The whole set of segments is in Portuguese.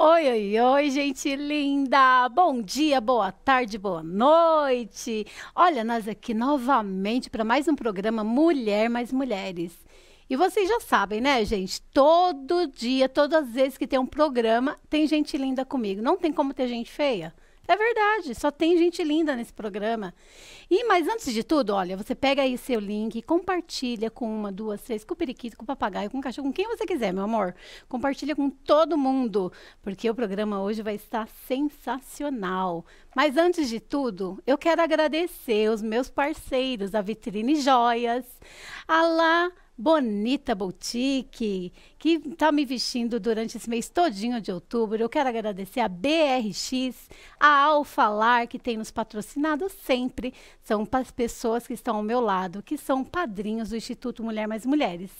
Oi, oi, oi, gente linda! Bom dia, boa tarde, boa noite! Olha, nós aqui novamente para mais um programa Mulher Mais Mulheres. E vocês já sabem, né, gente? Todo dia, todas as vezes que tem um programa, tem gente linda comigo. Não tem como ter gente feia. É verdade, só tem gente linda nesse programa. Mas antes de tudo, olha, você pega aí seu link, compartilha com uma, duas, três, com o periquito, com o papagaio, com o cachorro, com quem você quiser, meu amor. Compartilha com todo mundo, porque o programa hoje vai estar sensacional. Mas antes de tudo, eu quero agradecer os meus parceiros, a Vitrine Joias, a La Bonita Boutique, que está me vestindo durante esse mês todinho de outubro. Eu quero agradecer a BRX, a Alfalar, que tem nos patrocinado sempre. São as pessoas que estão ao meu lado, que são padrinhos do Instituto Mulher Mais Mulheres.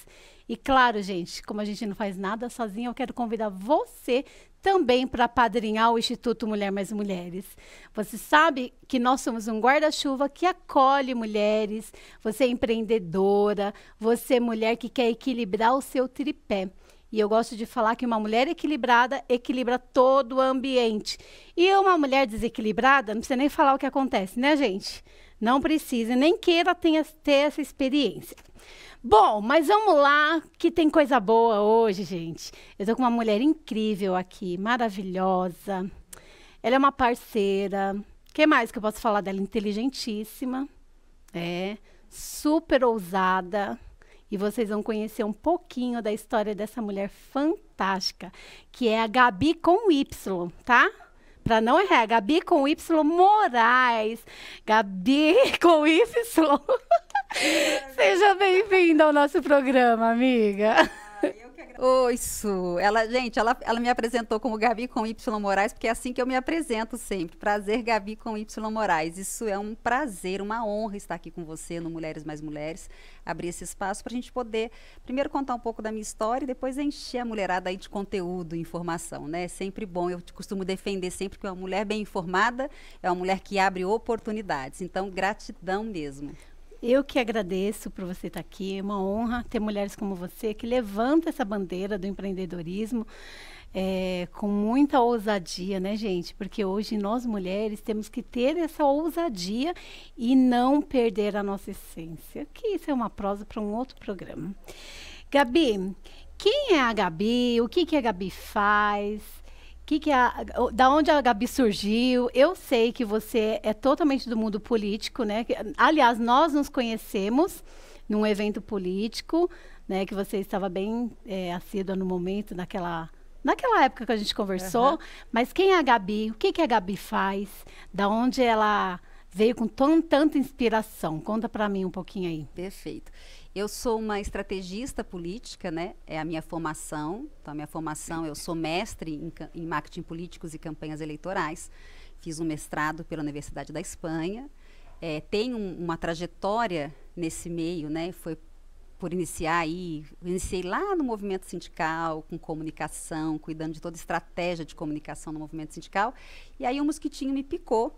E claro, gente, como a gente não faz nada sozinha, eu quero convidar você também para apadrinhar o Instituto Mulher Mais Mulheres. Você sabe que nós somos um guarda-chuva que acolhe mulheres, você é empreendedora, você é mulher que quer equilibrar o seu tripé. E eu gosto de falar que uma mulher equilibrada equilibra todo o ambiente. E uma mulher desequilibrada, não precisa nem falar o que acontece, né, gente? Não precisa, nem queira ter essa experiência. Bom, mas vamos lá, que tem coisa boa hoje, gente. Eu tô com uma mulher incrível aqui, maravilhosa. Ela é uma parceira. O que mais que eu posso falar dela? Inteligentíssima, super ousada. E vocês vão conhecer um pouquinho da história dessa mulher fantástica, que é a Gabi com Y, tá? Para não errar, Gabi com Y Moraes. Gabi com Y. Seja bem-vinda ao nosso programa, amiga. Oi, Su. Ela me apresentou como Gabi com Y Moraes, porque é assim que eu me apresento sempre. Prazer, Gabi com Y Moraes. Isso é um prazer, uma honra estar aqui com você no Mulheres Mais Mulheres, abrir esse espaço para a gente poder, primeiro, contar um pouco da minha história e depois encher a mulherada aí de conteúdo e informação, né? É sempre bom, eu costumo defender sempre que uma mulher bem informada é uma mulher que abre oportunidades. Então, gratidão mesmo. Eu que agradeço por você estar aqui. É uma honra ter mulheres como você que levantam essa bandeira do empreendedorismo com muita ousadia, né, gente? Porque hoje nós mulheres temos que ter essa ousadia e não perder a nossa essência. Que isso é uma prosa para um outro programa. Gabi, quem é a Gabi? O que a Gabi faz? Da onde a Gabi surgiu? Eu sei que você é totalmente do mundo político, né? Aliás, nós nos conhecemos num evento político, né? Que você estava bem assídua no momento, naquela época que a gente conversou. Uhum. Mas quem é a Gabi? O que a Gabi faz? Da onde ela veio com tanta inspiração? Conta para mim um pouquinho aí. Perfeito. Eu sou uma estrategista política, né? É a minha formação. Então, a minha formação, eu sou mestre em marketing políticos e campanhas eleitorais. Fiz um mestrado pela Universidade da Espanha. Tenho uma trajetória nesse meio, né? Foi por iniciei lá no movimento sindical, com comunicação, cuidando de toda a estratégia de comunicação no movimento sindical. E aí o mosquitinho me picou.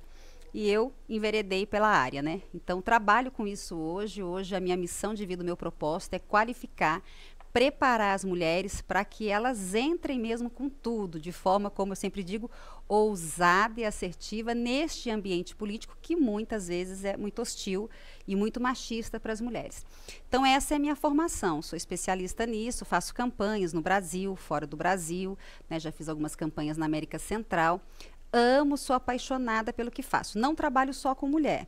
E eu enveredei pela área, né? Então, trabalho com isso hoje. Hoje, a minha missão de vida, o meu propósito é qualificar, preparar as mulheres para que elas entrem mesmo com tudo, de forma, como eu sempre digo, ousada e assertiva neste ambiente político que muitas vezes é muito hostil e muito machista para as mulheres. Então, essa é a minha formação. Sou especialista nisso, faço campanhas no Brasil, fora do Brasil, né? Já fiz algumas campanhas na América Central. Amo, sou apaixonada pelo que faço. Não trabalho só com mulher.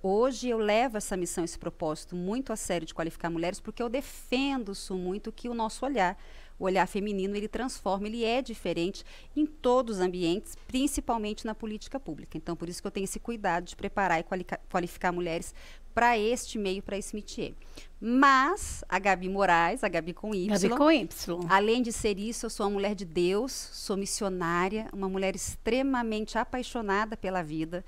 Hoje eu levo essa missão, esse propósito muito a sério de qualificar mulheres, porque eu defendo muito que o nosso olhar, o olhar feminino, ele transforma, ele é diferente em todos os ambientes, principalmente na política pública. Então, por isso que eu tenho esse cuidado de preparar e qualificar mulheres para este meio, para esse métier. Mas a Gabi Moraes, a Gabi com Y. Gabi com Y. Além de ser isso, eu sou uma mulher de Deus, sou missionária, uma mulher extremamente apaixonada pela vida,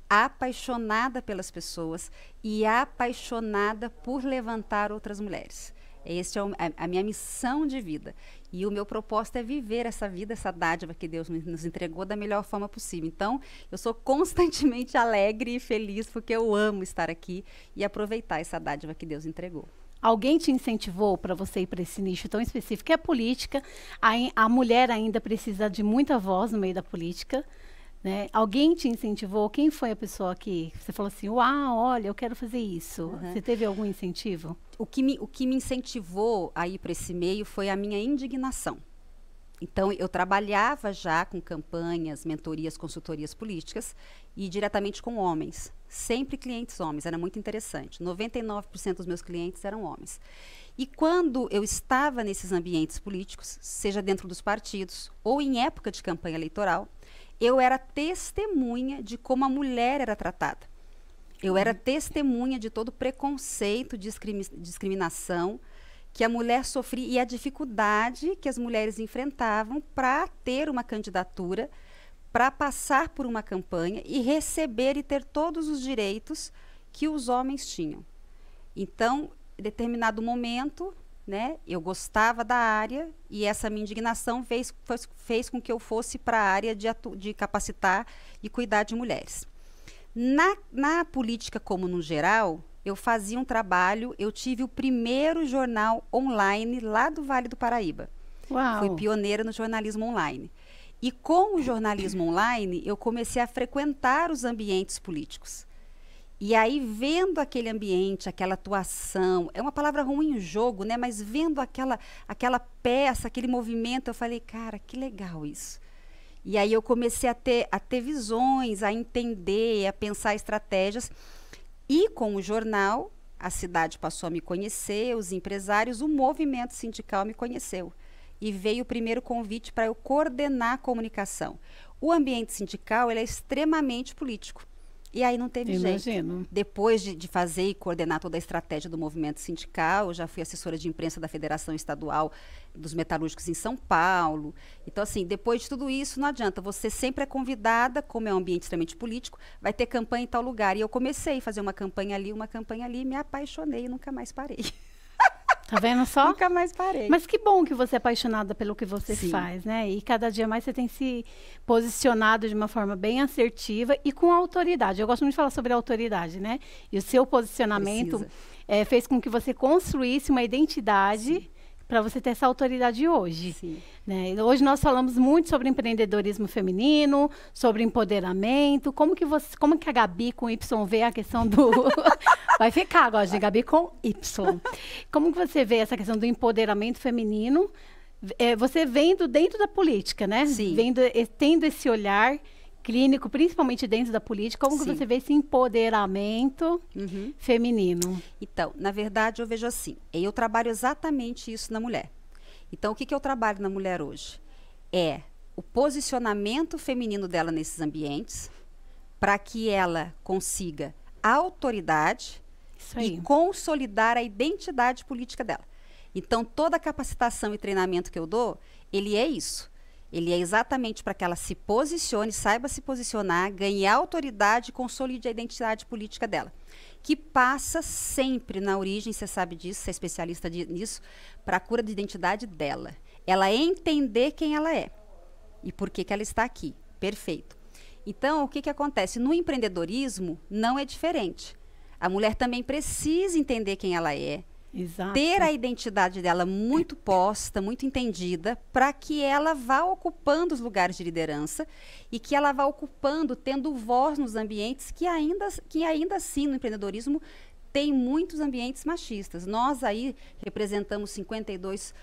apaixonada pelas pessoas e apaixonada por levantar outras mulheres. Essa é a minha missão de vida. E o meu propósito é viver essa vida, essa dádiva que Deus nos entregou da melhor forma possível. Então, eu sou constantemente alegre e feliz porque eu amo estar aqui e aproveitar essa dádiva que Deus entregou. Alguém te incentivou para você ir para esse nicho tão específico, que é a política? A mulher ainda precisa de muita voz no meio da política, né? Alguém te incentivou? Quem foi a pessoa que você falou assim, uau, olha, eu quero fazer isso? Você teve algum incentivo? O que me incentivou a ir para esse meio foi a minha indignação. Então, eu trabalhava já com campanhas, mentorias, consultorias políticas e diretamente com homens. Sempre clientes homens, era muito interessante. 99% dos meus clientes eram homens. E quando eu estava nesses ambientes políticos, seja dentro dos partidos ou em época de campanha eleitoral, eu era testemunha de como a mulher era tratada. Eu era testemunha de todo o preconceito, discriminação que a mulher sofria e a dificuldade que as mulheres enfrentavam para ter uma candidatura, para passar por uma campanha e receber e ter todos os direitos que os homens tinham. Então, em determinado momento, né, eu gostava da área e essa minha indignação fez com que eu fosse para a área de capacitar e cuidar de mulheres. Na política como no geral, eu fazia um trabalho, eu tive o primeiro jornal online lá do Vale do Paraíba. Uau. Fui pioneira no jornalismo online. E com o jornalismo online, eu comecei a frequentar os ambientes políticos. E aí, vendo aquele ambiente, aquela atuação, é uma palavra ruim o jogo, né? Mas vendo aquela peça, aquele movimento, eu falei, cara, que legal isso. E aí eu comecei a ter visões, a entender, a pensar estratégias. E com o jornal, a cidade passou a me conhecer, os empresários, o movimento sindical me conheceu. E veio o primeiro convite para eu coordenar a comunicação. O ambiente sindical ele é extremamente político. E aí não teve jeito. Depois de fazer e coordenar toda a estratégia do movimento sindical, eu já fui assessora de imprensa da Federação Estadual dos Metalúrgicos em São Paulo. Então, assim, depois de tudo isso, não adianta. Você sempre é convidada, como é um ambiente extremamente político, vai ter campanha em tal lugar. E eu comecei a fazer uma campanha ali, me apaixonei e nunca mais parei. Tá vendo só? Nunca mais parei. Mas que bom que você é apaixonada pelo que você Sim. faz, né? E cada dia mais você tem se posicionado de uma forma bem assertiva e com autoridade. Eu gosto muito de falar sobre autoridade, né? E o seu posicionamento fez com que você construísse uma identidade para você ter essa autoridade hoje. Sim. Né? Hoje nós falamos muito sobre empreendedorismo feminino, sobre empoderamento. Como que a Gabi com Y vê a questão do... Vai ficar agora, de Gabi com Y. Como que você vê essa questão do empoderamento feminino? Você vendo dentro da política, né? Sim. Tendo esse olhar clínico, principalmente dentro da política, como que você vê esse empoderamento feminino? Então, na verdade, eu vejo assim, eu trabalho exatamente isso na mulher. Então, o que eu trabalho na mulher hoje? É o posicionamento feminino dela nesses ambientes, para que ela consiga autoridade e consolidar a identidade política dela. Então, toda a capacitação e treinamento que eu dou, ele é isso. Ele é exatamente para que ela se posicione, saiba se posicionar, ganhe autoridade e consolide a identidade política dela. Que passa sempre na origem, você sabe disso, você é especialista nisso, para a cura de identidade dela. Ela entender quem ela é e por que ela está aqui. Perfeito. Então, o que acontece? No empreendedorismo, não é diferente. A mulher também precisa entender quem ela é, Exato. Ter a identidade dela muito posta, muito entendida, para que ela vá ocupando os lugares de liderança e que ela vá ocupando, tendo voz nos ambientes que ainda assim no empreendedorismo tem muitos ambientes machistas. Nós aí representamos 52%,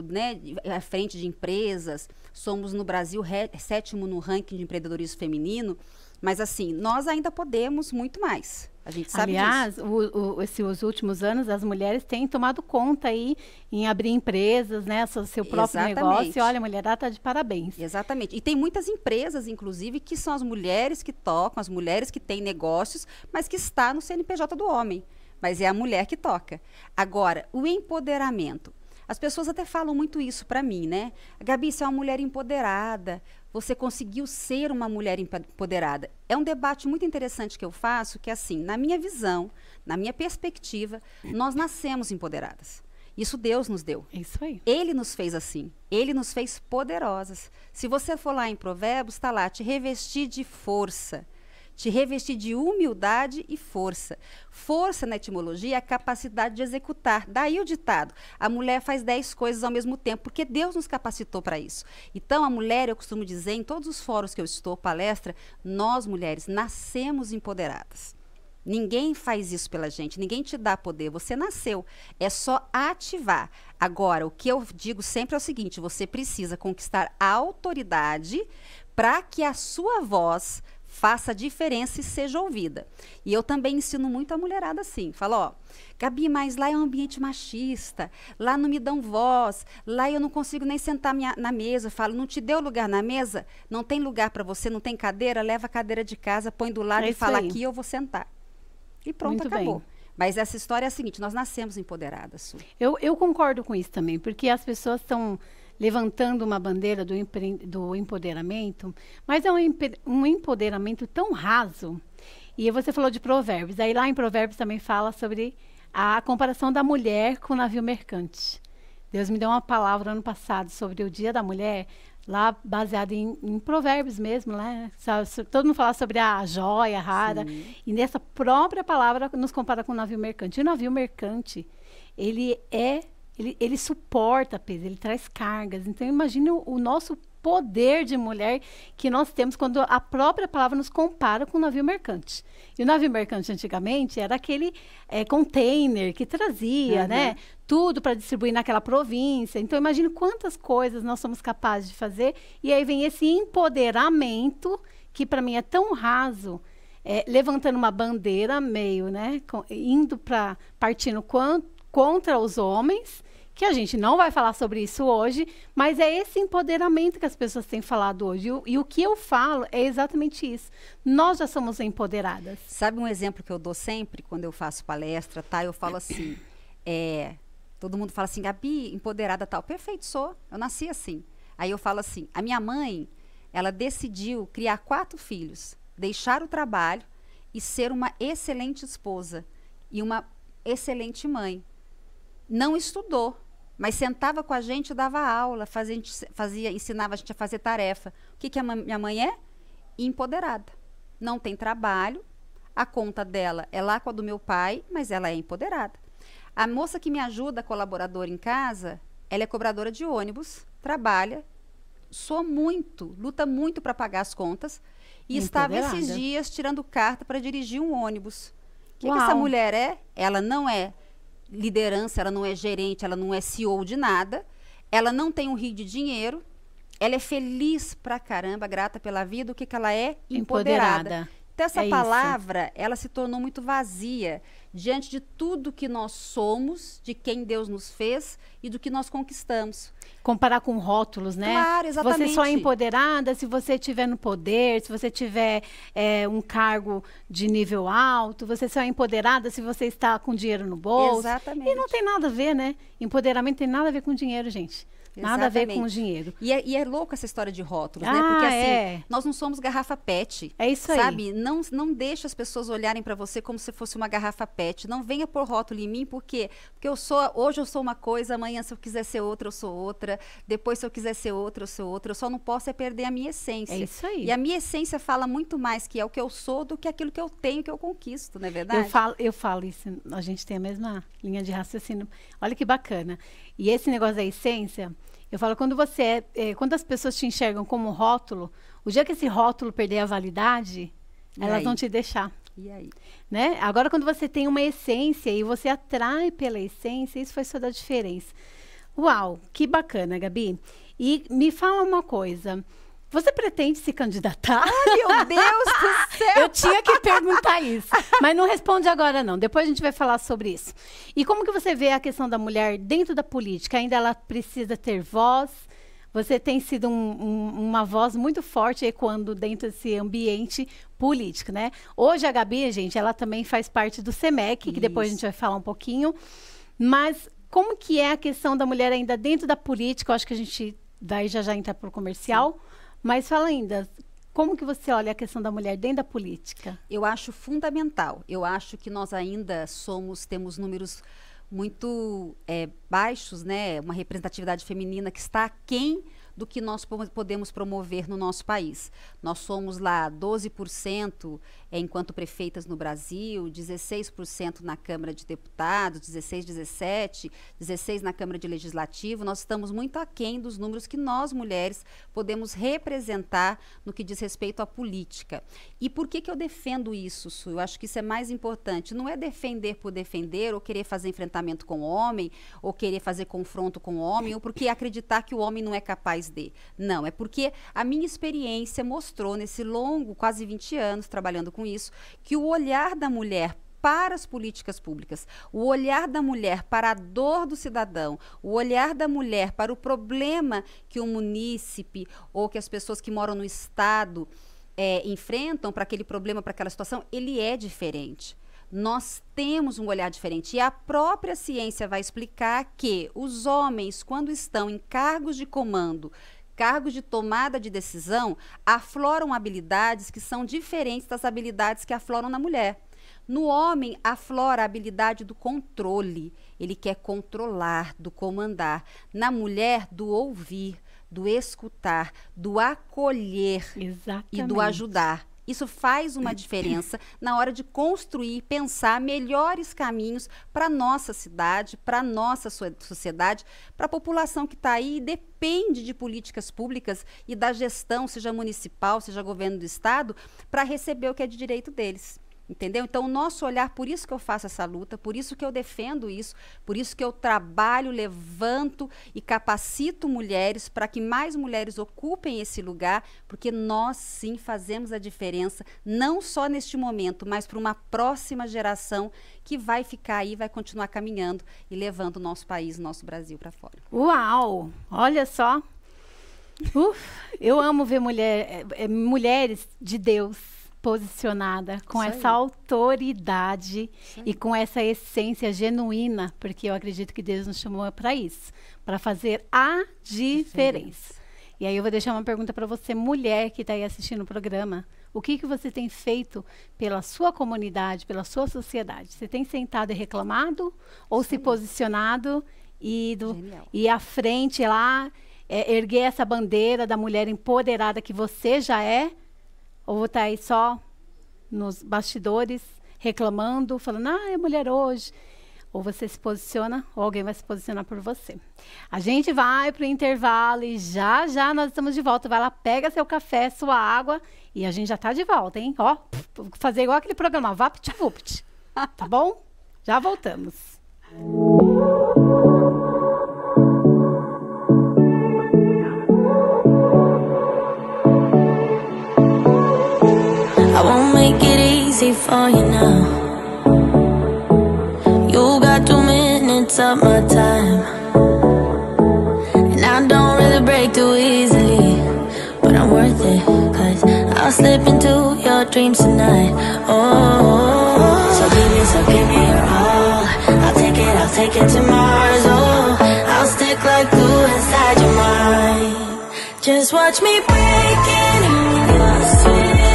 né, à frente de empresas, somos no Brasil 7º no ranking de empreendedorismo feminino, mas assim, nós ainda podemos muito mais. A gente sabe disso. Esses últimos anos, as mulheres têm tomado conta aí em abrir empresas, né? Seu próprio negócio. E olha, a mulherada está de parabéns. Exatamente. E tem muitas empresas, inclusive, que são as mulheres que tocam, as mulheres que têm negócios, mas que está no CNPJ do homem. Mas é a mulher que toca. Agora, o empoderamento. As pessoas até falam muito isso para mim, né? Gabi, você é uma mulher empoderada. Você conseguiu ser uma mulher empoderada. É um debate muito interessante que eu faço, que é assim, na minha visão, na minha perspectiva, nós nascemos empoderadas. Isso Deus nos deu. É isso aí. Ele nos fez assim. Ele nos fez poderosas. Se você for lá em Provérbios, está lá, te revestir de força, te revestir de humildade e força. Força, na etimologia, é a capacidade de executar. Daí o ditado, a mulher faz 10 coisas ao mesmo tempo, porque Deus nos capacitou para isso. Então, a mulher, eu costumo dizer, em todos os fóruns que eu estou, palestra, nós, mulheres, nascemos empoderadas. Ninguém faz isso pela gente, ninguém te dá poder, você nasceu, é só ativar. Agora, o que eu digo sempre é o seguinte, você precisa conquistar a autoridade para que a sua voz faça diferença e seja ouvida. E eu também ensino muito a mulherada assim, falo, ó, Gabi, mas lá é um ambiente machista, lá não me dão voz, lá eu não consigo nem sentar na mesa, falo, não te deu lugar na mesa? Não tem lugar para você, não tem cadeira? Leva a cadeira de casa, põe do lado e fala, aqui eu vou sentar. E pronto, Muito acabou. bem. Mas essa história é a seguinte, nós nascemos empoderadas, Su. Eu concordo com isso também, porque as pessoas estão levantando uma bandeira do empoderamento, mas é um empoderamento tão raso. E você falou de provérbios, aí lá em provérbios também fala sobre a comparação da mulher com o navio mercante. Deus me deu uma palavra ano passado sobre o Dia da Mulher, lá baseado em provérbios mesmo, né? Todo mundo fala sobre a joia rara. Sim. E nessa própria palavra nos compara com o navio mercante. E o navio mercante, ele suporta peso, ele traz cargas. Então, imagine o nosso poder de mulher que nós temos quando a própria palavra nos compara com o navio mercante. E o navio mercante, antigamente, era aquele container que trazia, né, tudo para distribuir naquela província. Então, imagine quantas coisas nós somos capazes de fazer. E aí vem esse empoderamento, que para mim é tão raso, levantando uma bandeira meio, né, partindo contra os homens, que a gente não vai falar sobre isso hoje, mas é esse empoderamento que as pessoas têm falado hoje. E o que eu falo é exatamente isso. Nós já somos empoderadas. Sabe um exemplo que eu dou sempre quando eu faço palestra, tá? Eu falo assim, todo mundo fala assim, Gabi, empoderada tal. Perfeito, sou. Eu nasci assim. Aí eu falo assim, a minha mãe, ela decidiu criar 4 filhos, deixar o trabalho e ser uma excelente esposa e uma excelente mãe. Não estudou, mas sentava com a gente e dava aula, ensinava a gente a fazer tarefa. O que a minha mãe é? Empoderada. Não tem trabalho, a conta dela é lá com a do meu pai, mas ela é empoderada. A moça que me ajuda, colaboradora em casa, ela é cobradora de ônibus, trabalha, sua muito, luta muito para pagar as contas e estava esses dias tirando carta para dirigir um ônibus. O que essa mulher é? Ela não é liderança, ela não é gerente, ela não é CEO de nada, ela não tem um rio de dinheiro, ela é feliz pra caramba, grata pela vida. O que ela é? Empoderada. Então, essa palavra, ela se tornou muito vazia diante de tudo que nós somos, de quem Deus nos fez e do que nós conquistamos. Comparar com rótulos, né? Claro, exatamente. Você só é empoderada se você estiver no poder, se você tiver um cargo de nível alto, você só é empoderada se você está com dinheiro no bolso. Exatamente. E não tem nada a ver, né? Empoderamento tem nada a ver com dinheiro, gente. Nada a ver com o dinheiro. E é louco essa história de rótulos, né? Porque assim, nós não somos garrafa PET. É isso aí. Sabe? Não deixa as pessoas olharem para você como se fosse uma garrafa PET. Não venha pôr rótulo em mim, por quê? Porque hoje eu sou uma coisa, amanhã se eu quiser ser outra, eu sou outra. Depois se eu quiser ser outra, eu sou outra. Eu só não posso perder a minha essência. É isso aí. E a minha essência fala muito mais que é o que eu sou do que aquilo que eu tenho, que eu conquisto, não é verdade? Eu falo isso, a gente tem a mesma linha de raciocínio. Olha que bacana. E esse negócio da essência, eu falo, quando as pessoas te enxergam como rótulo, o dia que esse rótulo perder a validade, elas vão te deixar. E aí? Né? Agora, quando você tem uma essência e você atrai pela essência, isso faz toda a diferença. Uau, que bacana, Gabi. E me fala uma coisa. Você pretende se candidatar? Ai, meu Deus do céu! Eu tinha que perguntar isso, mas não responde agora não. Depois a gente vai falar sobre isso. E como que você vê a questão da mulher dentro da política? Ainda ela precisa ter voz? Você tem sido uma voz muito forte ecoando dentro desse ambiente político, né? Hoje a Gabi, gente, ela também faz parte do SEMEC, que depois a gente vai falar um pouquinho. Mas como que é a questão da mulher ainda dentro da política? Eu acho que a gente vai já entrar para o comercial. Sim. Mas fala ainda, como que você olha a questão da mulher dentro da política? Eu acho fundamental. Eu acho que nós ainda temos números muito baixos, né? Uma representatividade feminina que está aquém do que nós podemos promover no nosso país. Nós somos lá 12% enquanto prefeitas no Brasil, 16% na Câmara de Deputados, 16 na Câmara de Legislativo. Nós estamos muito aquém dos números que nós, mulheres, podemos representar no que diz respeito à política. E por que eu defendo isso, Su? Eu acho que isso é mais importante. Não é defender por defender, ou querer fazer enfrentamento com o homem, ou querer fazer confronto com o homem, ou porque acreditar que o homem não é capaz de. Não, é porque a minha experiência mostrou, nesse longo, quase 20 anos, trabalhando com isso, que o olhar da mulher para as políticas públicas, o olhar da mulher para a dor do cidadão, o olhar da mulher para o problema que o munícipe ou que as pessoas que moram no estado enfrentam, para aquele problema, para aquela situação, ele é diferente. Nós temos um olhar diferente e a própria ciência vai explicar que os homens, quando estão em cargos de comando, cargos de tomada de decisão, afloram habilidades que são diferentes das habilidades que afloram na mulher. No homem, aflora a habilidade do controle. Ele quer controlar, do comandar. Na mulher, do ouvir, do escutar, do acolher. Exatamente. E do ajudar. Isso faz uma diferença na hora de construir, pensar melhores caminhos para a nossa cidade, para a nossa sociedade, para a população que está aí e depende de políticas públicas e da gestão, seja municipal, seja governo do estado, para receber o que é de direito deles. Entendeu? Então, o nosso olhar, por isso que eu faço essa luta, por isso que eu defendo isso, por isso que eu trabalho, levanto e capacito mulheres para que mais mulheres ocupem esse lugar, porque nós, sim, fazemos a diferença, não só neste momento, mas para uma próxima geração que vai ficar aí, vai continuar caminhando e levando o nosso país, o nosso Brasil para fora. Uau! Olha só! Eu amo ver mulheres de Deus posicionada com essa autoridade e com essa essência genuína, porque eu acredito que Deus nos chamou para isso, para fazer a diferença. E aí eu vou deixar uma pergunta para você, mulher que está aí assistindo o programa. O que você tem feito pela sua comunidade, pela sua sociedade? Você tem sentado e reclamado ou se posicionado e à frente lá, erguer essa bandeira da mulher empoderada que você já é? Ou está aí só nos bastidores, reclamando, falando, é mulher hoje. Ou você se posiciona, ou alguém vai se posicionar por você. A gente vai para o intervalo e já nós estamos de volta. Vai lá, pega seu café, sua água e a gente já está de volta, hein? Ó, vou fazer igual aquele programa, Vapt-Vupt. Tá bom? Já voltamos. I won't make it easy for you now. You got 2 minutes of my time, and I don't really break too easily, but I'm worth it, 'cause I'll slip into your dreams tonight. Oh, so give me your all. I'll take it to Mars. Oh, I'll stick like glue inside your mind. Just watch me break it in your sweet.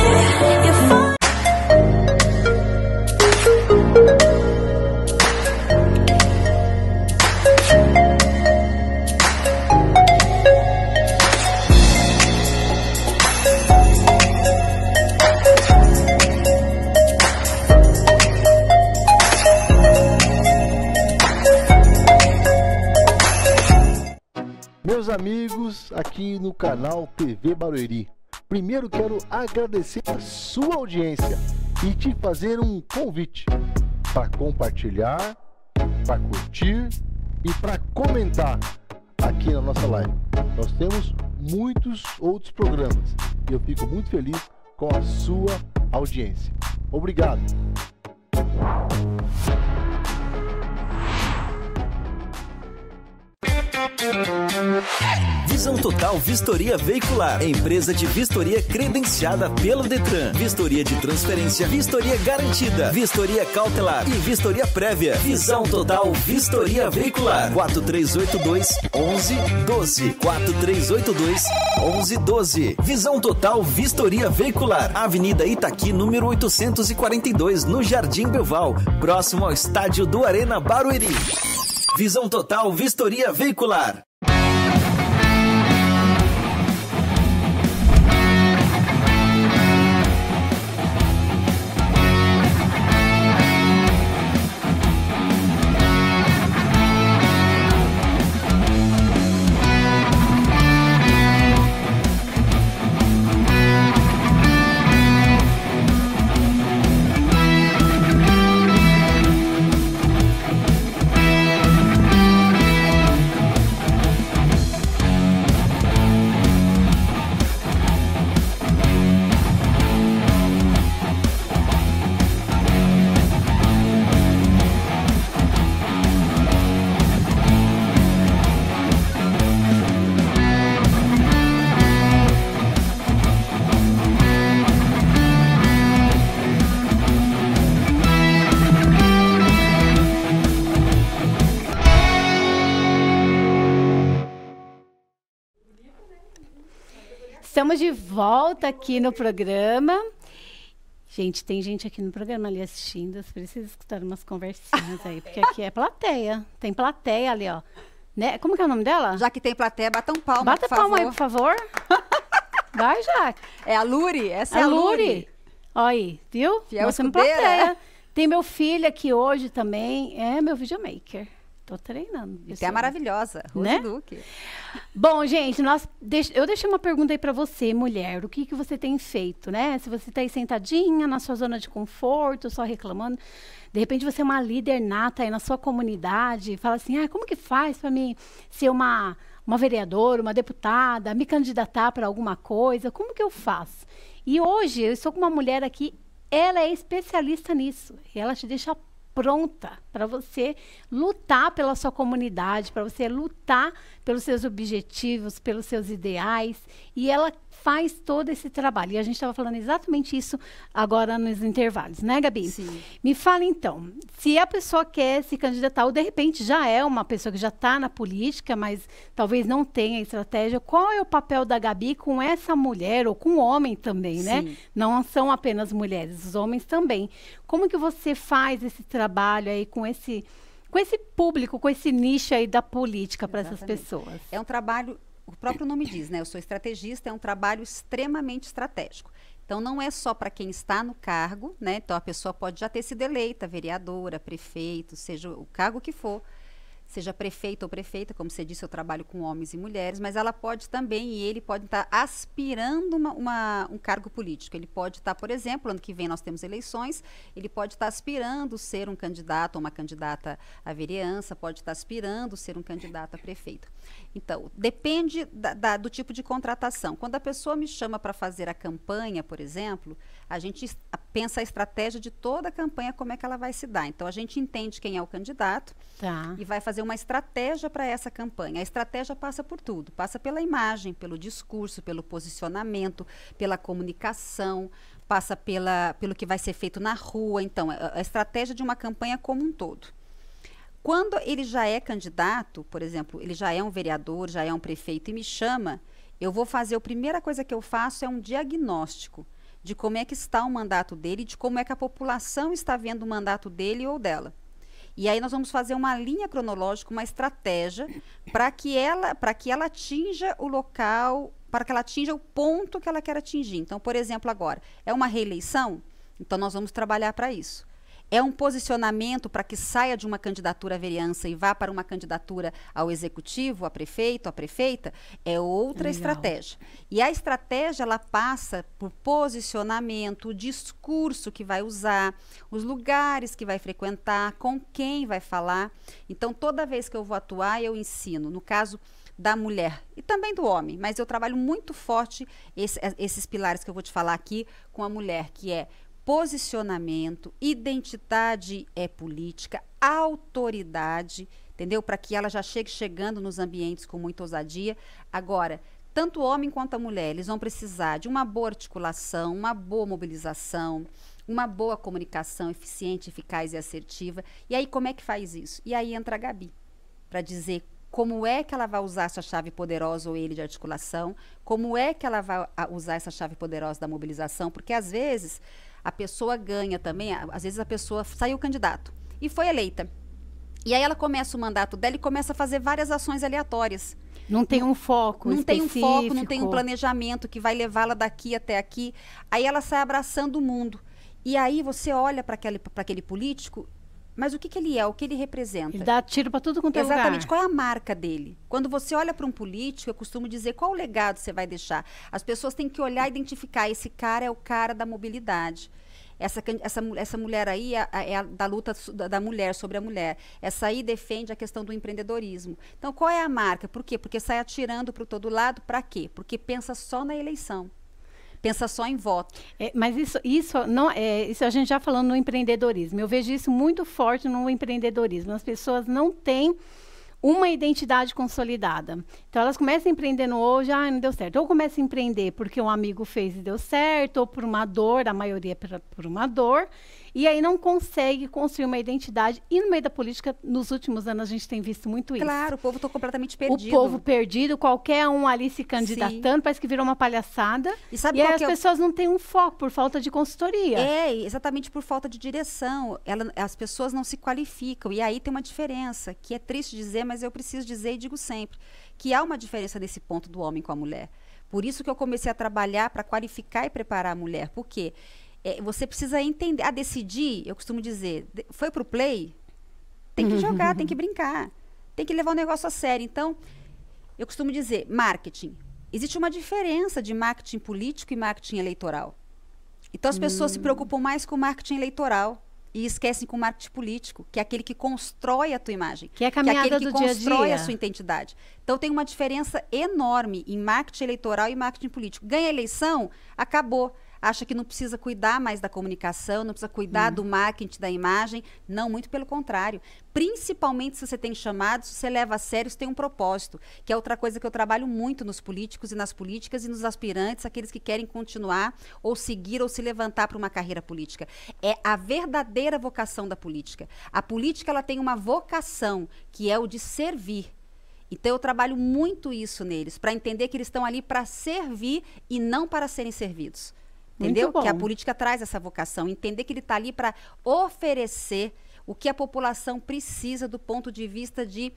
Meus amigos, aqui no canal TV Barueri, primeiro quero agradecer a sua audiência e te fazer um convite para compartilhar, para curtir e para comentar aqui na nossa live. Nós temos muitos outros programas e eu fico muito feliz com a sua audiência. Obrigado! Visão Total Vistoria Veicular, empresa de vistoria credenciada pelo Detran, vistoria de transferência, vistoria garantida, vistoria cautelar e vistoria prévia. Visão Total Vistoria Veicular, 4382-1112, 4382-1112. Visão Total Vistoria Veicular, Avenida Itaqui, número 842, no Jardim Belval, próximo ao estádio do Arena Barueri. Visão Total Vistoria Veicular. Estamos de volta aqui no programa. Gente, tem gente aqui no programa ali assistindo. Você precisa escutar umas conversinhas aí, porque aqui é plateia. Tem plateia ali, ó. Né? Como que é o nome dela? Já que tem plateia, bata um palma, Bata palma aí, por favor. Vai, Jaque. É a Luri? Essa é a Luri. Olha aí, viu? Fiel Nós temos escudeira, plateia. Tem meu filho aqui hoje também. É meu videomaker. Tô treinando. E tem a maravilhosa, Rose Né? Duque. Bom, gente, eu deixei uma pergunta aí para você, mulher. O que você tem feito, né? Se você tá aí sentadinha na sua zona de conforto, só reclamando. De repente você é uma líder nata aí na sua comunidade. Fala assim, como que faz para mim ser uma vereadora, uma deputada, me candidatar para alguma coisa? Como que eu faço? E hoje eu estou com uma mulher aqui, ela é especialista nisso. E ela te deixa pronta para você lutar pela sua comunidade, para você lutar pelos seus objetivos, pelos seus ideais. E ela faz todo esse trabalho. E a gente estava falando exatamente isso agora nos intervalos, né, Gabi? Sim. Me fala então, se a pessoa quer se candidatar, ou de repente já é uma pessoa que já está na política, mas talvez não tenha estratégia, qual é o papel da Gabi com essa mulher, ou com o homem também, né? Sim. Não são apenas mulheres, os homens também. Como que você faz esse trabalho aí com esse público, com esse nicho aí da política para essas pessoas? É um trabalho, o próprio nome diz, né? Eu sou estrategista, é um trabalho extremamente estratégico. Então, não é só para quem está no cargo, né? Então, a pessoa pode já ter sido eleita, vereadora, prefeito, seja o cargo que for, seja prefeito ou prefeita, como você disse, eu trabalho com homens e mulheres, mas ela pode também, e ele pode estar aspirando um cargo político. Ele pode estar, por exemplo, ano que vem nós temos eleições, ele pode estar aspirando ser um candidato ou uma candidata à vereança, pode estar aspirando ser um candidato a prefeito. Então, depende do tipo de contratação. Quando a pessoa me chama para fazer a campanha, por exemplo, a gente pensa a estratégia de toda a campanha, como é que ela vai se dar. Então, a gente entende quem é o candidato e vai fazer uma estratégia para essa campanha. A estratégia passa por tudo. Passa pela imagem, pelo discurso, pelo posicionamento, pela comunicação, passa pelo que vai ser feito na rua. Então, a estratégia de uma campanha como um todo. Quando ele já é candidato, por exemplo, ele já é um vereador, já é um prefeito e me chama, a primeira coisa que eu faço é um diagnóstico de como é que está o mandato dele, de como é que a população está vendo o mandato dele ou dela. E aí nós vamos fazer uma linha cronológica, uma estratégia para que ela atinja o local, para que ela atinja o ponto que ela quer atingir. Então, por exemplo, agora, é uma reeleição? Então, nós vamos trabalhar para isso. É um posicionamento para que saia de uma candidatura à vereança e vá para uma candidatura ao executivo, a prefeito, a prefeita? É outra estratégia. E a estratégia, ela passa por posicionamento, o discurso que vai usar, os lugares que vai frequentar, com quem vai falar. Então, toda vez que eu vou atuar, eu ensino. No caso da mulher e também do homem, mas eu trabalho muito forte esses pilares que eu vou te falar aqui com a mulher, que é posicionamento, identidade política, autoridade, entendeu? Para que ela já chegue chegando nos ambientes com muita ousadia. Agora, tanto o homem quanto a mulher, eles vão precisar de uma boa articulação, uma boa mobilização, uma boa comunicação eficiente, eficaz e assertiva. E aí, como é que faz isso? E aí entra a Gabi, para dizer como é que ela vai usar essa chave poderosa ou ele de articulação, como é que ela vai usar essa chave poderosa da mobilização, porque às vezes a pessoa ganha também, às vezes a pessoa saiu candidato e foi eleita. E aí ela começa o mandato dela e começa a fazer várias ações aleatórias. Não tem um foco Não específico. tem um foco, não tem um planejamento que vai levá-la daqui até aqui. Aí ela sai abraçando o mundo. E aí você olha para aquele político, mas o que ele é, o que ele representa? Ele dá tiro para tudo quanto é lugar. Exatamente, qual é a marca dele? Quando você olha para um político, eu costumo dizer qual o legado você vai deixar. As pessoas têm que olhar e identificar, esse cara é o cara da mobilidade. Essa mulher aí é a da luta da mulher sobre a mulher. Essa aí defende a questão do empreendedorismo. Então, qual é a marca? Por quê? Porque sai atirando para todo lado, para quê? Porque pensa só na eleição. Pensa só em voto. Mas isso a gente já falando no empreendedorismo. Eu vejo isso muito forte no empreendedorismo. As pessoas não têm uma identidade consolidada. Então, elas começam empreendendo hoje, não deu certo. Ou começam a empreender porque um amigo fez e deu certo, ou por uma dor, a maioria é por uma dor. e aí não consegue construir uma identidade. E no meio da política, nos últimos anos, a gente tem visto muito isso. Claro, o povo está completamente perdido. O povo perdido, qualquer um ali se candidatando, parece que virou uma palhaçada. E aí as pessoas não têm um foco por falta de consultoria. Exatamente por falta de direção. As pessoas não se qualificam. E aí tem uma diferença, que é triste dizer, mas eu preciso dizer e digo sempre, que há uma diferença nesse ponto do homem com a mulher. Por isso que eu comecei a trabalhar para qualificar e preparar a mulher. Por quê? Você precisa entender, decidir, eu costumo dizer, foi pro play, tem que jogar, tem que brincar, tem que levar o negócio a sério. Então, eu costumo dizer, marketing. Existe uma diferença de marketing político e marketing eleitoral. Então, as pessoas se preocupam mais com o marketing eleitoral e esquecem com o marketing político, que é aquele que constrói a tua imagem. Que é a caminhada que é aquele que do constrói dia a dia. a sua identidade. Então, tem uma diferença enorme em marketing eleitoral e marketing político. Ganha a eleição, acabou. Acha que não precisa cuidar mais da comunicação, não precisa cuidar do marketing, da imagem. Não, muito pelo contrário. Principalmente se você tem chamados, se você leva a sério, se tem um propósito. Que é outra coisa que eu trabalho muito nos políticos e nas políticas e nos aspirantes, aqueles que querem continuar ou seguir ou se levantar para uma carreira política. É a verdadeira vocação da política. A política, ela tem uma vocação, que é o de servir. Então, eu trabalho muito isso neles, para entender que eles estão ali para servir e não para serem servidos. Entendeu? Que a política traz essa vocação. Entender que ele está ali para oferecer o que a população precisa do ponto de vista de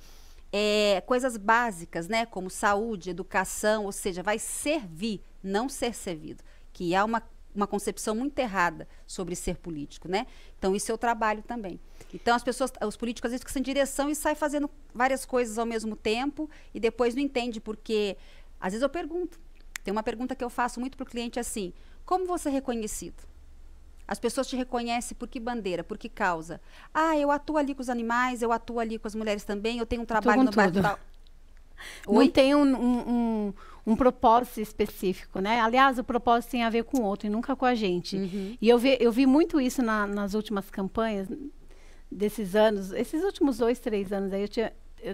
coisas básicas, né? Como saúde, educação, ou seja, vai servir, não ser servido. Que há uma concepção muito errada sobre ser político, né? Então, isso eu trabalho também. Então, os políticos às vezes ficam sem direção e saem fazendo várias coisas ao mesmo tempo e depois não entende porque... Às vezes eu pergunto. Tem uma pergunta que eu faço muito para o cliente assim... Como você é reconhecido? As pessoas te reconhecem por que bandeira, por que causa? Ah, eu atuo ali com os animais, eu atuo ali com as mulheres também, eu tenho um trabalho no bairro tal. Não tem um propósito específico, né? Aliás, o propósito tem a ver com o outro e nunca com a gente. E eu vi muito isso nas últimas campanhas desses anos, esses últimos 2, 3 anos aí,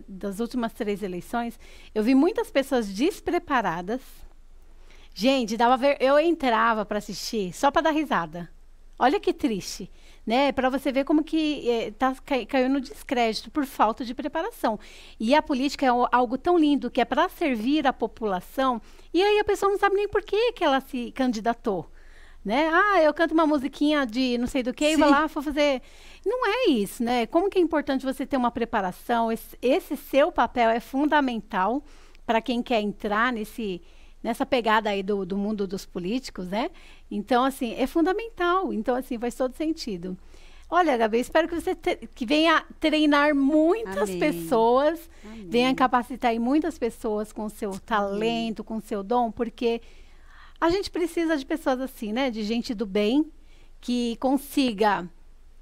das últimas 3 eleições, eu vi muitas pessoas despreparadas. Gente, eu entrava para assistir só para dar risada. Olha que triste, né? Para você ver como que caiu no descrédito por falta de preparação. E a política é algo tão lindo que é para servir a população. E aí a pessoa não sabe nem por que ela se candidatou, né? Ah, eu canto uma musiquinha de não sei do que e vou lá, vou fazer... Não é isso, né? Como que é importante você ter uma preparação? Esse seu papel é fundamental para quem quer entrar nessa pegada aí do mundo dos políticos, né? Então, assim, é fundamental. Então, assim, faz todo sentido. Olha, Gabi, espero que você que venha treinar muitas pessoas, venha capacitar aí muitas pessoas com o seu talento, com o seu dom, porque a gente precisa de pessoas assim, né? De gente do bem, que consiga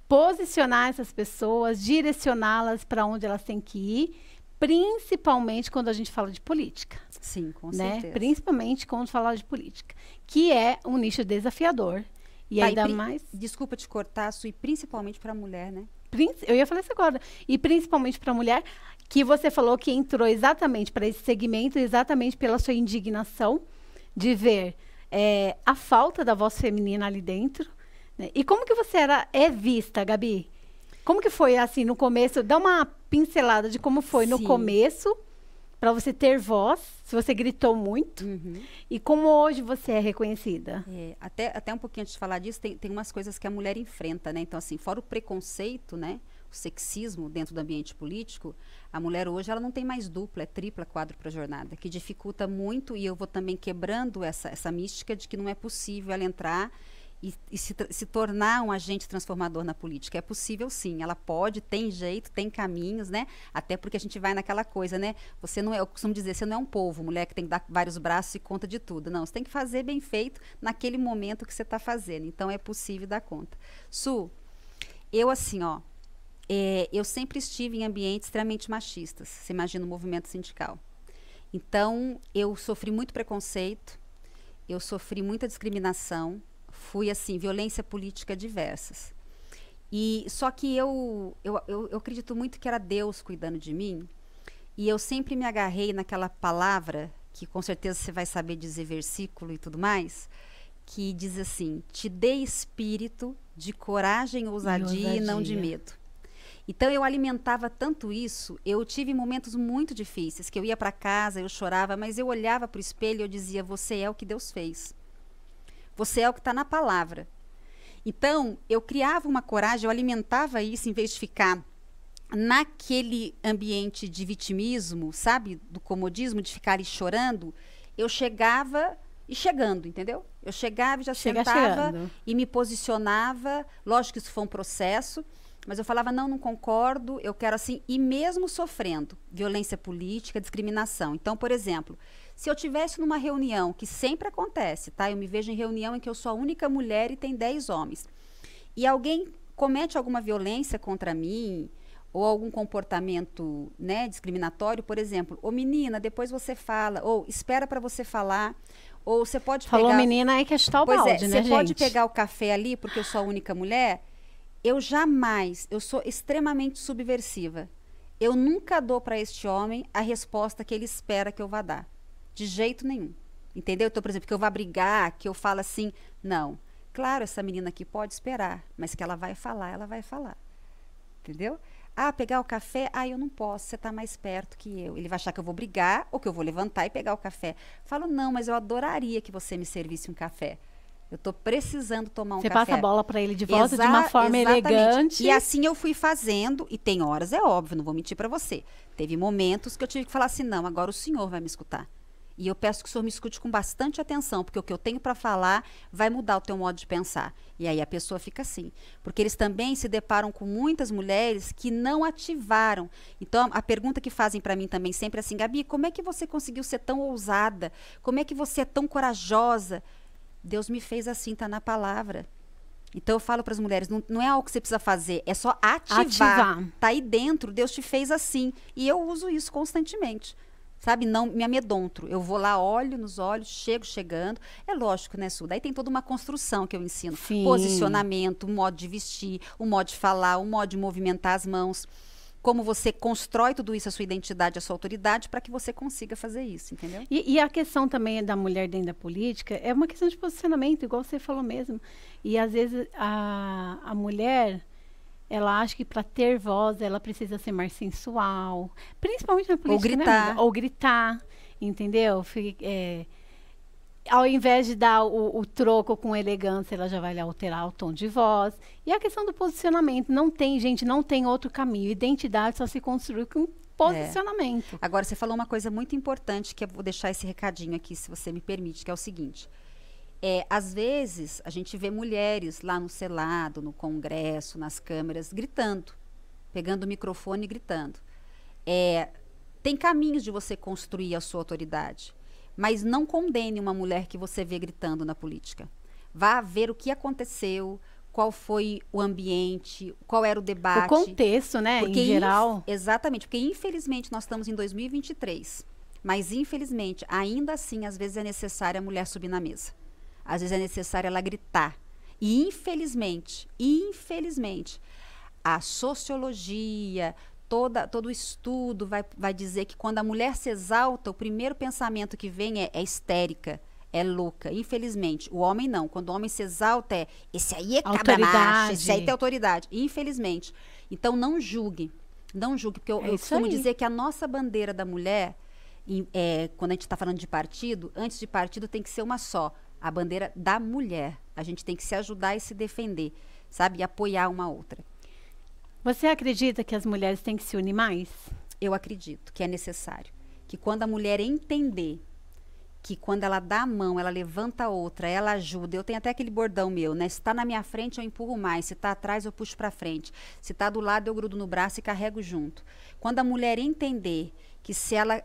posicionar essas pessoas, direcioná-las para onde elas têm que ir, principalmente quando a gente fala de política. Sim, com né? certeza. Principalmente quando fala de política, que é um nicho desafiador. E ainda mais... Desculpa te cortar, Su, e principalmente para a mulher, né? Eu ia falar isso agora. E principalmente para a mulher, que você falou que entrou exatamente para esse segmento, exatamente pela sua indignação de ver a falta da voz feminina ali dentro. Né? E como que você é vista, Gabi? Como que foi, assim, no começo? Dá uma pincelada de como foi no começo, para você ter voz, se você gritou muito, e como hoje você é reconhecida. Até um pouquinho antes de falar disso, tem umas coisas que a mulher enfrenta, né? Então, assim, fora o preconceito, né? O sexismo dentro do ambiente político, a mulher hoje ela não tem mais dupla, é tripla, quádrupla jornada, que dificulta muito, e eu vou também quebrando essa mística de que não é possível ela entrar e se tornar um agente transformador na política. É possível sim, ela pode, tem jeito, tem caminhos, né? Até porque a gente vai naquela coisa, né? Você não é, eu costumo dizer, você não é um polvo, mulher que tem que dar vários braços e conta de tudo. Não, você tem que fazer bem feito naquele momento que você está fazendo. Então, é possível dar conta. Su, eu assim, eu sempre estive em ambientes extremamente machistas. Você imagina o movimento sindical. Então, eu sofri muito preconceito, eu sofri muita discriminação, fui, assim, violência política diversas. E só que eu acredito muito que era Deus cuidando de mim, e eu sempre me agarrei naquela palavra, que com certeza você vai saber dizer versículo e tudo mais, que diz assim: te dê espírito de coragem, ousadia e não de medo. Então eu alimentava tanto isso, eu tive momentos muito difíceis, que eu ia para casa, eu chorava, mas eu olhava para o espelho e eu dizia: você é o que Deus fez. Você é o que está na palavra. Então, eu criava uma coragem, eu alimentava isso em vez de ficar naquele ambiente de vitimismo, sabe? Do comodismo, de ficar ali chorando. Eu chegava e chegando, entendeu? Eu chegava e já sentava chegando. e me posicionava. Lógico que isso foi um processo, mas eu falava: não concordo, eu quero assim. E mesmo sofrendo violência política, discriminação. Então, por exemplo, se eu tivesse numa reunião, que sempre acontece, tá? Eu me vejo em reunião em que eu sou a única mulher e tem 10 homens. E alguém comete alguma violência contra mim, ou algum comportamento, né, discriminatório, por exemplo: ô menina, depois você fala, ou espera para você falar, ou você pode Falou pegar... menina, aí que é chutar o Pois balde, é, né, você pode gente? pegar o café ali, porque eu sou a única mulher. Eu jamais, eu sou extremamente subversiva. Eu nunca dou para este homem a resposta que ele espera que eu vá dar. De jeito nenhum. Entendeu? Então, por exemplo, que eu vá brigar, que eu falo assim, não. Claro, essa menina aqui pode esperar, mas que ela vai falar, ela vai falar. Entendeu? Ah, pegar o café, eu não posso, você está mais perto que eu. Ele vai achar que eu vou brigar ou que eu vou levantar e pegar o café. Falo: não, mas eu adoraria que você me servisse um café. Eu estou precisando tomar um Você café. passa a bola para ele de volta de uma forma Exatamente. elegante. E assim eu fui fazendo, e tem horas, é óbvio, não vou mentir para você. Teve momentos que eu tive que falar assim: não, agora o senhor vai me escutar. E eu peço que o senhor me escute com bastante atenção, porque o que eu tenho para falar vai mudar o teu modo de pensar. E aí a pessoa fica assim. Porque eles também se deparam com muitas mulheres que não ativaram. Então, a pergunta que fazem para mim também sempre é assim: Gabi, como é que você conseguiu ser tão ousada? Como é que você é tão corajosa? Deus me fez assim, tá na palavra. Então eu falo para as mulheres: não é algo que você precisa fazer, é só ativar. Tá aí dentro, Deus te fez assim. E eu uso isso constantemente. Sabe, não me amedronto. Eu vou lá, olho nos olhos, chegando. É lógico, né, Su? Daí tem toda uma construção que eu ensino. Sim. Posicionamento, o modo de vestir, o modo de falar, o modo de movimentar as mãos. Como você constrói tudo isso, a sua identidade, a sua autoridade, para que você consiga fazer isso, entendeu? E a questão também da mulher dentro da política é uma questão de posicionamento, igual você falou mesmo. E às vezes a mulher, ela acha que para ter voz, ela precisa ser mais sensual. Principalmente na política, Ou gritar. né, amiga? Ou gritar, entendeu? Ao invés de dar o troco com elegância, ela já vai alterar o tom de voz. E a questão do posicionamento, não tem outro caminho. Identidade só se construi com posicionamento. Agora, você falou uma coisa muito importante, que eu vou deixar esse recadinho aqui, se você me permite, que é o seguinte. Às vezes, a gente vê mulheres lá no Senado, no Congresso, nas câmeras, gritando, pegando o microfone e gritando. Tem caminhos de você construir a sua autoridade. Mas não condene uma mulher que você vê gritando na política. Vá ver o que aconteceu, qual foi o ambiente, qual era o debate. O contexto, né, em geral. Exatamente, porque infelizmente nós estamos em 2023. Mas infelizmente, ainda assim, às vezes é necessário a mulher subir na mesa. Às vezes é necessário ela gritar. E infelizmente, a sociologia... Todo o estudo vai dizer que quando a mulher se exalta, o primeiro pensamento que vem é histérica, é louca. Infelizmente, o homem não. Quando o homem se exalta, esse aí é cabra macho, esse aí tem autoridade. Infelizmente. Então, não julgue. Não julgue, porque eu costumo dizer que a nossa bandeira da mulher, quando a gente está falando de partido, antes de partido tem que ser uma só. A bandeira da mulher. A gente tem que se ajudar e se defender, sabe? E apoiar uma outra. Você acredita que as mulheres têm que se unir mais? Eu acredito que é necessário. Que quando a mulher entender que quando ela dá a mão, ela levanta a outra, ela ajuda. Eu tenho até aquele bordão meu, né? Se está na minha frente, eu empurro mais. Se está atrás, eu puxo para frente. Se está do lado, eu grudo no braço e carrego junto. Quando a mulher entender que se ela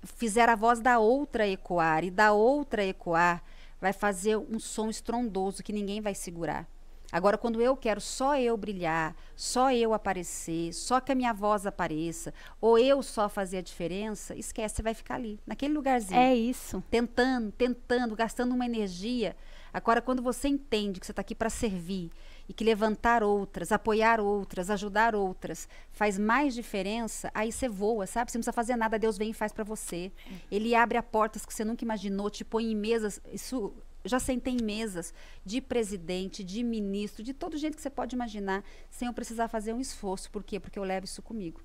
fizer a voz da outra ecoar e da outra ecoar, vai fazer um som estrondoso que ninguém vai segurar. Agora, quando eu quero só eu brilhar, só eu aparecer, só que a minha voz apareça, ou eu só fazer a diferença, esquece, você vai ficar ali, naquele lugarzinho. É isso. Tentando, gastando uma energia. Agora, quando você entende que você está aqui para servir e que levantar outras, apoiar outras, ajudar outras, faz mais diferença, aí você voa, sabe? Você não precisa fazer nada, Deus vem e faz para você. Ele abre a portas que você nunca imaginou, te põe em mesas. Isso... já sentei em mesas de presidente, de ministro, de todo jeito que você pode imaginar, sem eu precisar fazer um esforço. Por quê? Porque eu levo isso comigo.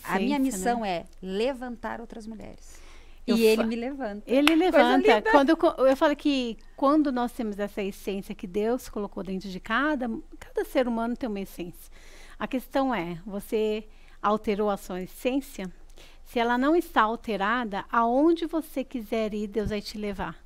A minha missão, né, é levantar outras mulheres. E ele me levanta. Ele levanta. Eu falo que quando nós temos essa essência que Deus colocou dentro de cada ser humano tem uma essência. A questão é, você alterou a sua essência? Se ela não está alterada, aonde você quiser ir, Deus vai te levar.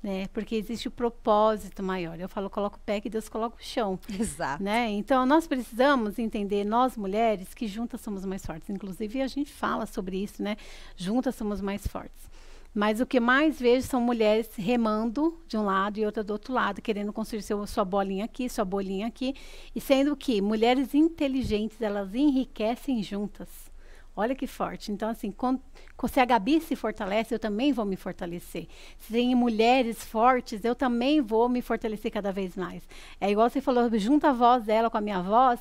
Né? Porque existe o propósito maior. Eu falo, coloca o pé que Deus coloca o chão. Exato. Né? Então, nós precisamos entender, nós mulheres, que juntas somos mais fortes. Inclusive, a gente fala sobre isso, né? Juntas somos mais fortes. Mas o que mais vejo são mulheres remando de um lado e outra do outro lado, querendo construir sua bolinha aqui, sua bolinha aqui. E sendo que mulheres inteligentes, elas enriquecem juntas. Olha que forte. Então, assim, se a Gabi se fortalece, eu também vou me fortalecer. Se tem mulheres fortes, eu também vou me fortalecer cada vez mais. É igual você falou, junta a voz dela com a minha voz,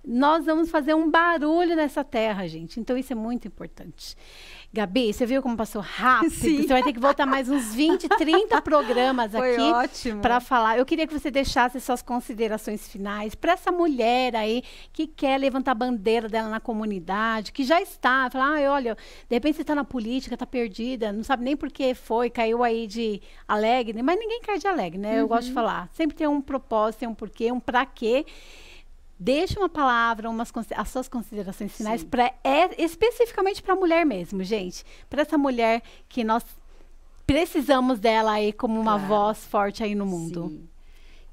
nós vamos fazer um barulho nessa terra, gente. Então, isso é muito importante. Gabi, você viu como passou rápido? Sim. Você vai ter que voltar mais uns 20, 30 programas aqui para falar. Eu queria que você deixasse suas considerações finais para essa mulher aí que quer levantar a bandeira dela na comunidade, que já está, fala, olha, de repente você está na política, está perdida, não sabe nem por que foi, caiu aí de alegre, mas ninguém cai de alegre, né? Eu gosto de falar. Sempre tem um propósito, tem um porquê, um pra quê. Deixa uma palavra, as suas considerações finais, especificamente para a mulher mesmo, gente. Para essa mulher que nós precisamos dela aí como uma voz forte aí no mundo. Sim.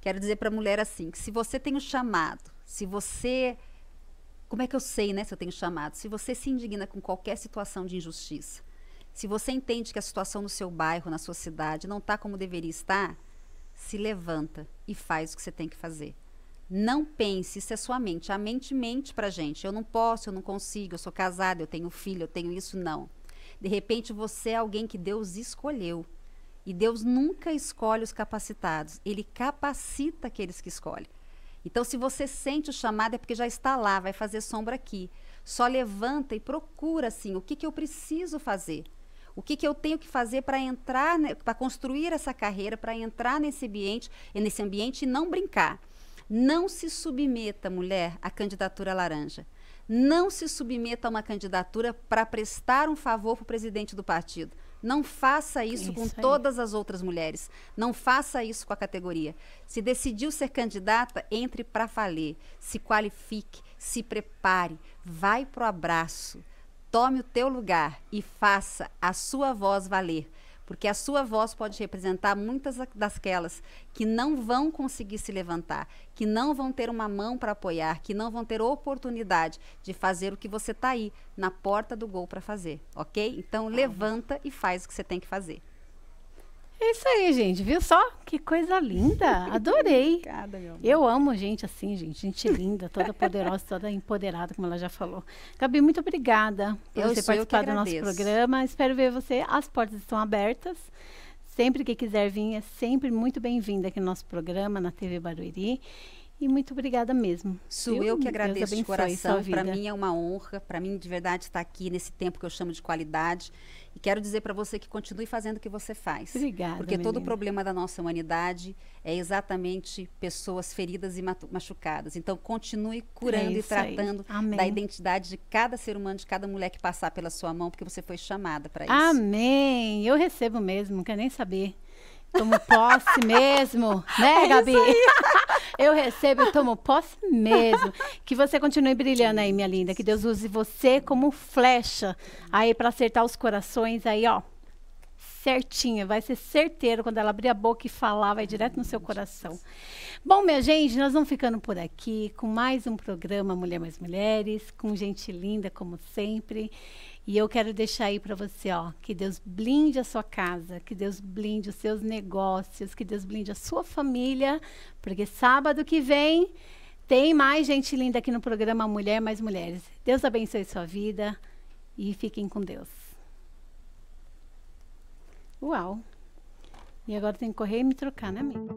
Quero dizer para a mulher assim, que se você tem um chamado, se você... Como é que eu sei, né, se eu tenho chamado? Se você se indigna com qualquer situação de injustiça, se você entende que a situação no seu bairro, na sua cidade, não está como deveria estar, se levanta e faz o que você tem que fazer. Não pense, isso é sua mente. A mente mente pra gente. Eu não posso, eu não consigo, eu sou casada, eu tenho filho, eu tenho isso, não. De repente, você é alguém que Deus escolheu. E Deus nunca escolhe os capacitados. Ele capacita aqueles que escolhe. Então, se você sente o chamado, é porque já está lá, vai fazer sombra aqui. Só levanta e procura, assim, o que eu preciso fazer. O que eu tenho que fazer para entrar, para construir essa carreira, para entrar nesse ambiente e não brincar. Não se submeta, mulher, à candidatura laranja. Não se submeta a uma candidatura para prestar um favor para o presidente do partido. Não faça isso com todas as outras mulheres. Não faça isso com a categoria. Se decidiu ser candidata, entre para valer. Se qualifique, se prepare, vai pro abraço. Tome o teu lugar e faça a sua voz valer. Porque a sua voz pode representar muitas daquelas que não vão conseguir se levantar, que não vão ter uma mão para apoiar, que não vão ter oportunidade de fazer o que você está aí, na porta do gol para fazer, ok? Então, levanta e faz o que você tem que fazer. É isso aí, gente. Viu só? Que coisa linda. Adorei. Obrigada, meu amor. Eu amo gente assim, gente linda, toda poderosa, toda empoderada, como ela já falou. Gabi, muito obrigada por você participar do nosso programa. Espero ver você. As portas estão abertas. Sempre que quiser vir, é sempre muito bem-vinda aqui no nosso programa, na TV Barueri. E muito obrigada mesmo. Sou eu que agradeço de coração. Para mim é uma honra, para mim de verdade estar aqui nesse tempo que eu chamo de qualidade. E quero dizer para você que continue fazendo o que você faz. Obrigada, porque todo o problema da nossa humanidade é exatamente pessoas feridas e machucadas. Então continue curando e tratando da identidade de cada ser humano, de cada mulher que passar pela sua mão, porque você foi chamada para isso. Amém. Eu recebo mesmo, não quero nem saber. Tomo posse mesmo, né, Gabi? Eu recebo, eu tomo posse mesmo. Que você continue brilhando aí, minha linda. Que Deus use você como flecha aí para acertar os corações aí, ó. Certinha, vai ser certeiro quando ela abrir a boca e falar, vai direto no seu coração. Bom, minha gente, nós vamos ficando por aqui com mais um programa Mulher Mais Mulheres, com gente linda como sempre. E eu quero deixar aí para você, ó, que Deus blinde a sua casa, que Deus blinde os seus negócios, que Deus blinde a sua família, porque sábado que vem tem mais gente linda aqui no programa Mulher Mais Mulheres. Deus abençoe sua vida e fiquem com Deus. Uau! E agora tem que correr e me trocar, né, amiga?